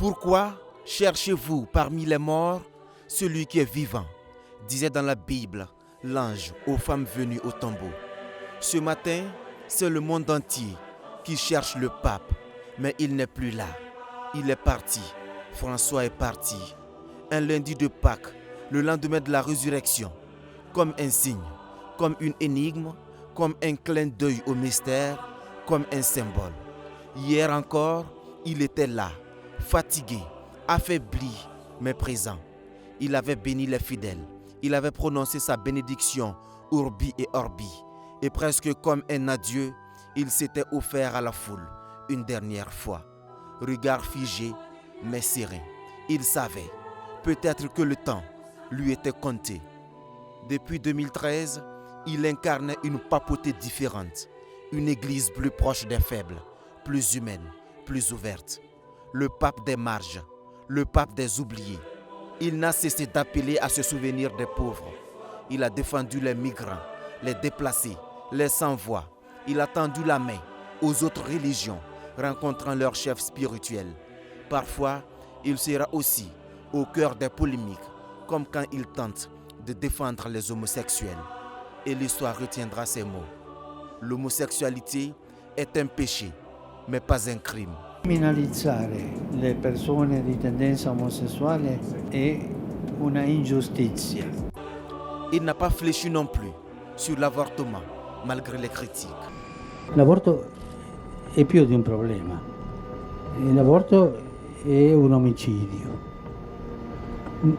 Pourquoi cherchez-vous parmi les morts celui qui est vivant? Disait dans la Bible l'ange aux femmes venues au tombeau. Ce matin, c'est le monde entier qui cherche le pape, mais il n'est plus là. Il est parti. François est parti. Un lundi de Pâques, le lendemain de la résurrection, comme un signe, comme une énigme, comme un clin d'œil au mystère, comme un symbole. Hier encore, il était là, fatigué, affaibli, mais présent. Il avait béni les fidèles. Il avait prononcé sa bénédiction, Urbi et Orbi. Et presque comme un adieu, il s'était offert à la foule, une dernière fois. Regard figé, mais serein. Il savait, peut-être que le temps lui était compté. Depuis 2013, il incarnait une papauté différente. Une église plus proche des faibles, plus humaine, plus ouverte. Le pape des marges, le pape des oubliés. Il n'a cessé d'appeler à se souvenir des pauvres. Il a défendu les migrants, les déplacés, les sans-voix. Il a tendu la main aux autres religions, rencontrant leurs chefs spirituels. Parfois, il sera aussi au cœur des polémiques, comme quand il tente de défendre les homosexuels. Et l'histoire retiendra ces mots. L'omosessualité est un péché, mais pas un crime. Criminalizzare le persone di tendenza omosessuale è una ingiustizia. Il n'a pas fléchi non plus sur l'avortement, malgré les critiques. L'aborto è più di un problema. L'aborto è un omicidio.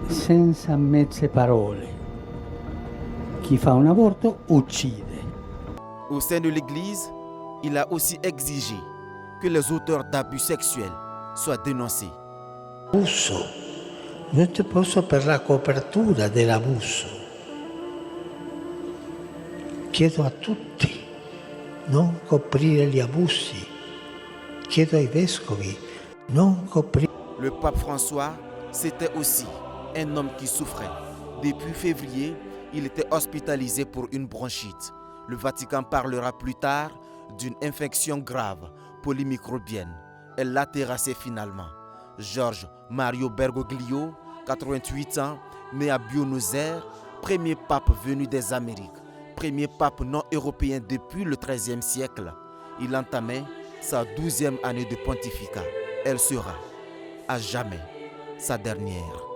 Senza mezze parole. Chi fa un aborto uccide. Au sein de l'Église, il a aussi exigé que les auteurs d'abus sexuels soient dénoncés. Abuso. Non ti posso per la copertura dell'abuso. Chiedo a tutti non coprire gli abusi. Chiedo ai vescovi non coprire. Le pape François, c'était aussi un homme qui souffrait. Depuis février, il était hospitalisé pour une bronchite. Le Vatican parlera plus tard d'une infection grave polymicrobienne. Elle l'a terrassé finalement. Georges Mario Bergoglio, 88 ans, né à Buenos Aires, premier pape venu des Amériques, premier pape non européen depuis le XIIIe siècle. Il entamait sa 12e année de pontificat. Elle sera à jamais sa dernière.